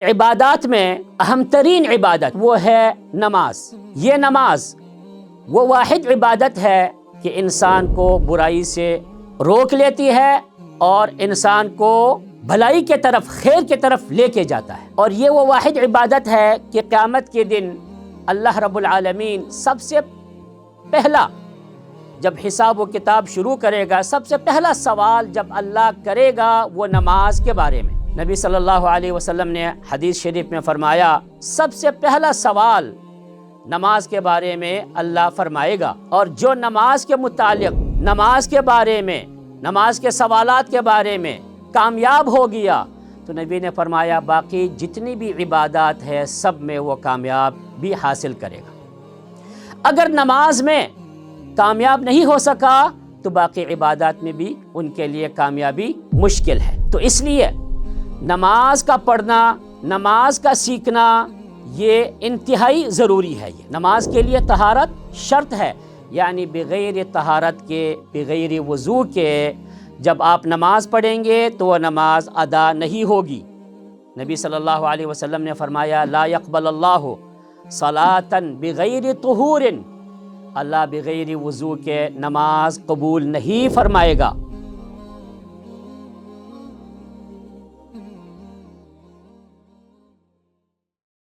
عبادات میں اہم ترین عبادت وہ ہے نماز۔ یہ نماز وہ واحد عبادت ہے کہ انسان کو برائی سے روک لیتی ہے اور انسان کو بھلائی کے طرف، خیر کے طرف لے کے جاتا ہے۔ اور یہ وہ واحد عبادت ہے کہ قیامت کے دن اللہ رب العالمین سب سے پہلا جب حساب و کتاب شروع کرے گا، سب سے پہلا سوال جب اللہ کرے گا وہ نماز کے بارے میں۔ نبی صلی اللہ علیہ وسلم نے حدیث شریف میں فرمایا سب سے پہلا سوال نماز کے بارے میں اللہ فرمائے گا، اور جو نماز کے متعلق، نماز کے بارے میں، نماز کے سوالات کے بارے میں کامیاب ہو گیا تو نبی نے فرمایا باقی جتنی بھی عبادات ہے سب میں وہ کامیاب بھی حاصل کرے گا۔ اگر نماز میں کامیاب نہیں ہو سکا تو باقی عبادات میں بھی ان کے لیے کامیابی مشکل ہے۔ تو اس لیے نماز کا پڑھنا، نماز کا سیکھنا یہ انتہائی ضروری ہے۔ یہ نماز کے لیے طہارت شرط ہے، یعنی بغیر طہارت کے، بغیر وضو کے جب آپ نماز پڑھیں گے تو وہ نماز ادا نہیں ہوگی۔ نبی صلی اللہ علیہ وسلم نے فرمایا لا يقبل اللہ صلاۃ بغیر طہور، اللہ بغیر وضو کے نماز قبول نہیں فرمائے گا۔